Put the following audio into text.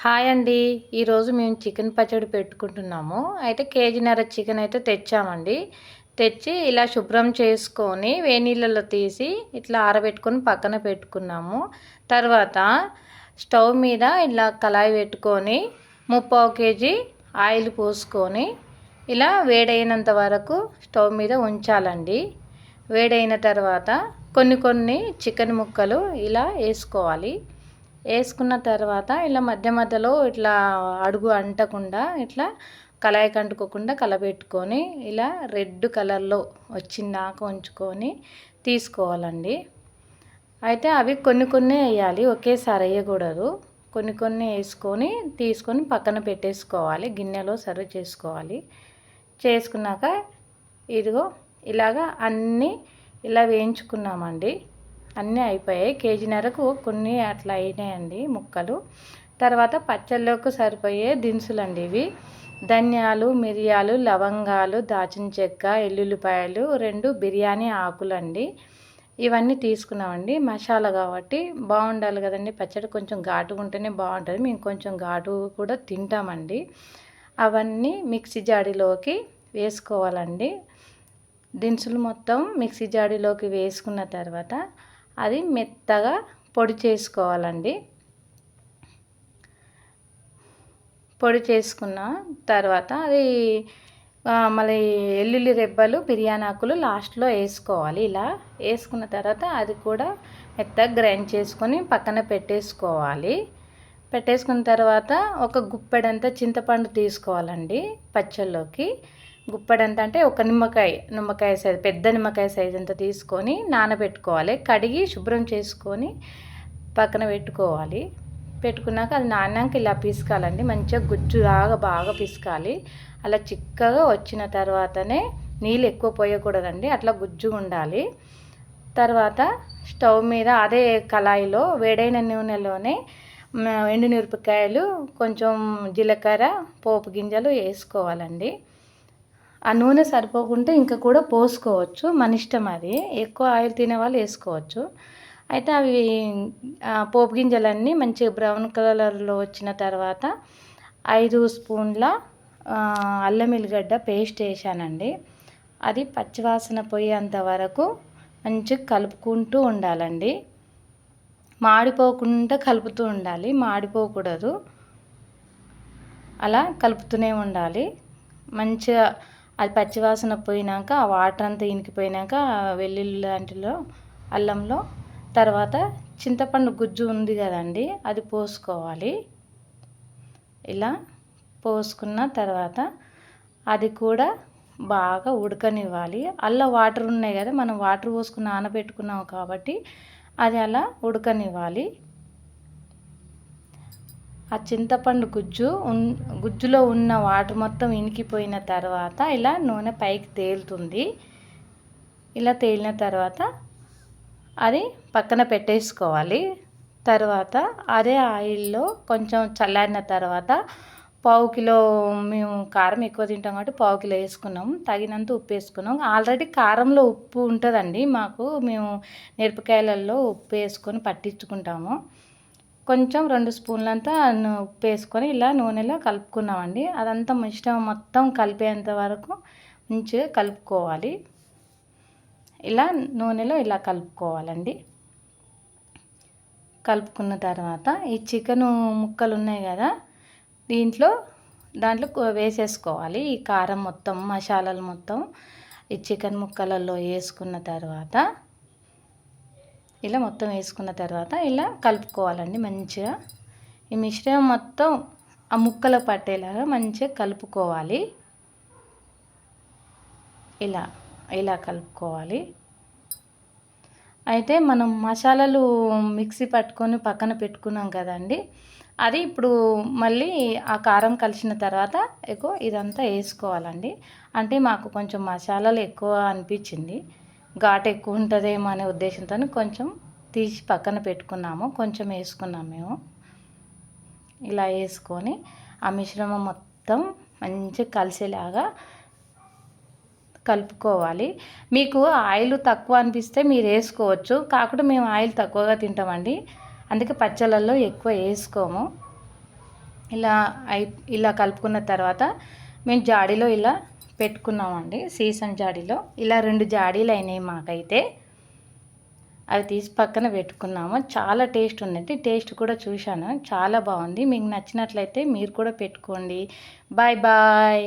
Hi అండి. ఈరోజు మేము చికెన్ పచ్చడి పెట్టుకుంటున్నాము. అయితే కేజీన్నర చికెన్ అయితే తెచ్చామండి. తెచ్చి ఇలా శుభ్రం చేసుకొని వేడి నీళ్ళలో తీసి ఇట్లా ఆరబెట్టుకొని పక్కన పెట్టుకున్నాము. తర్వాత స్టవ్ మీద ఇలా కళాయి పెట్టుకొని 3/4 కేజీ ఆయిల్ పోసుకొని ఇలా వేడైనంత వరకు స్టవ్ మీద ఉంచాలండి. వేడైన తర్వాత కొన్ని చికెన్ ముక్కలు ఇలా వేసుకోవాలి. వేసుకున్న తర్వాత ఇలా మధ్య మధ్యలో ఇట్లా అడుగు అంటకుండా ఇట్లా కళాయికి అంటుకోకుండా కలబెట్టుకొని ఇలా రెడ్ కలర్లో వచ్చిందాక ఉంచుకొని తీసుకోవాలండి. అయితే అవి కొన్ని వేయాలి, ఒకేసారి వేయకూడదు. కొన్ని వేసుకొని తీసుకొని పక్కన పెట్టేసుకోవాలి, గిన్నెలో సర్వ్ చేసుకోవాలి. చేసుకున్నాక ఇదిగో ఇలాగా అన్నీ ఇలా వేయించుకున్నామండి. అన్నీ అయిపోయాయి. కేజీన్నరకు కొన్ని అట్లా అయినాయండి ముక్కలు. తర్వాత పచ్చళ్ళకు సరిపోయే దినుసులండి ఇవి. ధనియాలు, మిరియాలు, లవంగాలు, దాచిన చెక్క, ఎల్లుల్లిపాయలు, 2 బిర్యానీ ఆకులండి. ఇవన్నీ తీసుకున్నామండి. మసాలా కాబట్టి బాగుండాలి కదండి, పచ్చడి కొంచెం ఘాటుగా ఉంటేనే బాగుంటుంది. మేము కొంచెం ఘాటు కూడా తింటామండి. అవన్నీ మిక్సీ జాడీలోకి వేసుకోవాలండి. దినుసులు మొత్తం మిక్సీ జాడీలోకి వేసుకున్న తర్వాత అది మెత్తగా పొడి చేసుకోవాలండి. పొడి చేసుకున్న తర్వాత అది మళ్ళీ ఎల్లుల్లి రెబ్బలు, బిర్యానీ ఆకులు లాస్ట్లో వేసుకోవాలి. ఇలా వేసుకున్న తర్వాత అది కూడా మెత్తగా గ్రైండ్ చేసుకొని పక్కన పెట్టేసుకోవాలి. పెట్టేసుకున్న తర్వాత ఒక గుప్పెడంత చింతపండు తీసుకోవాలండి పచ్చళ్ళలోకి. గుప్పెడంత అంటే ఒక నిమ్మకాయ సైజు, పెద్ద నిమ్మకాయ సైజు అంతా తీసుకొని నానబెట్టుకోవాలి. కడిగి శుభ్రం చేసుకొని పక్కన పెట్టుకోవాలి. పెట్టుకున్నాక అది నానాక ఇలా పిసకాలండి. మంచిగా గుజ్జులాగా బాగా పిసకాలి. అలా చిక్కగా వచ్చిన తర్వాతనే నీళ్ళు ఎక్కువ పోయకూడదండి, అట్లా గుజ్జుగా ఉండాలి. తర్వాత స్టవ్ మీద అదే కళాయిలో వేడైన నూనెలోనే ఎండుమిరపకాయలు, కొంచెం జీలకర్ర, పోపు గింజలు వేసుకోవాలండి. ఆ నూనె సరిపోకుంటే ఇంకా కూడా పోసుకోవచ్చు, మన ఇష్టం అది. ఎక్కువ ఆయిల్ తినే వాళ్ళు వేసుకోవచ్చు. అయితే అవి పోపు గింజలన్నీ మంచిగా బ్రౌన్ కలర్లో వచ్చిన తర్వాత 5 స్పూన్ల అల్లం ఎల్లిగడ్డ పేస్ట్ వేసానండి. అది పచ్చివాసన పోయేంత వరకు మంచిగా కలుపుకుంటూ ఉండాలండి. మాడిపోకుండా కలుపుతూ ఉండాలి, మాడిపోకూడదు. అలా కలుపుతూనే ఉండాలి. మంచిగా అది పచ్చివాసన పోయినాక ఆ వాటర్ అంతా ఇనికిపోయినాక వెల్లుల్లి లాంటిలో అల్లంలో తర్వాత చింతపండు గుజ్జు ఉంది కదండి, అది పోసుకోవాలి. ఇలా పోసుకున్న తర్వాత అది కూడా బాగా ఉడకనివ్వాలి. అల్ల వాటర్ ఉన్నాయి కదా, మనం వాటర్ పోసుకుని నానబెట్టుకున్నాం కాబట్టి అది అలా ఉడకనివ్వాలి. ఆ చింతపండు గుజ్జులో ఉన్న వాటర్ మొత్తం ఇనికిపోయిన తర్వాత ఇలా నూనె పైకి తేలుతుంది. ఇలా తేలిన తర్వాత అది పక్కన పెట్టేసుకోవాలి. తర్వాత అదే ఆయిల్లో కొంచెం చల్లారిన తర్వాత 1/4 కిలో, మేము కారం ఎక్కువ తింటాం కాబట్టి 1/4 కిలో వేసుకున్నాం. తగినంత ఉప్పు వేసుకున్నాం. ఆల్రెడీ కారంలో ఉప్పు ఉంటుందండి మాకు, మేము మిరపకాయలలో ఉప్పు వేసుకొని పట్టించుకుంటాము. కొంచెం 2 స్పూన్లంతా ఉప్పు వేసుకొని ఇలా నూనెలో కలుపుకున్నామండి. అదంతా మిశ్రమం మొత్తం కలిపేంత వరకు మంచిగా కలుపుకోవాలి. ఇలా నూనెలో ఇలా కలుపుకోవాలండి. కలుపుకున్న తర్వాత ఈ చికెన్ ముక్కలు ఉన్నాయి కదా, దాంట్లో వేసేసుకోవాలి. ఈ కారం మొత్తం, మసాలాలు మొత్తం ఈ చికెన్ ముక్కలలో వేసుకున్న తర్వాత ఇలా మొత్తం వేసుకున్న తర్వాత ఇలా కలుపుకోవాలండి. మంచిగా ఈ మిశ్రమం మొత్తం ఆ ముక్కలు పట్టేలాగా మంచిగా కలుపుకోవాలి. ఇలా కలుపుకోవాలి. అయితే మనం మసాలాలు మిక్సీ పట్టుకొని పక్కన పెట్టుకున్నాం కదండి, అది ఇప్పుడు మళ్ళీ ఆ కారం కలిసిన తర్వాత ఇదంతా వేసుకోవాలండి. అంటే మాకు కొంచెం మసాలాలు ఎక్కువ అనిపించింది, ఘాటు ఎక్కువ ఉంటుందేమో అనే ఉద్దేశంతో కొంచెం తీసి పక్కన పెట్టుకున్నాము. కొంచెం వేసుకున్నాము మేము. ఇలా వేసుకొని ఆ మిశ్రమం మొత్తం మంచిగా కలిసేలాగా కలుపుకోవాలి. మీకు ఆయిల్ తక్కువ అనిపిస్తే మీరు వేసుకోవచ్చు, కాకుండా మేము ఆయిల్ తక్కువగా తింటామండి, అందుకే పచ్చళ్ళల్లో ఎక్కువ వేసుకోము. ఇలా ఇలా కలుపుకున్న తర్వాత మేము జాడీలో ఇలా పెట్టుకున్నామండి. సీసన్ జాడీలో ఇలా 2 జాడీలు అయినాయి మాకైతే. అవి తీసి పక్కన పెట్టుకున్నాము. చాలా టేస్ట్ ఉందండి. టేస్ట్ కూడా చూశాను. చాలా బాగుంది. మీకు నచ్చినట్లయితే మీరు కూడా పెట్టుకోండి. Bye bye.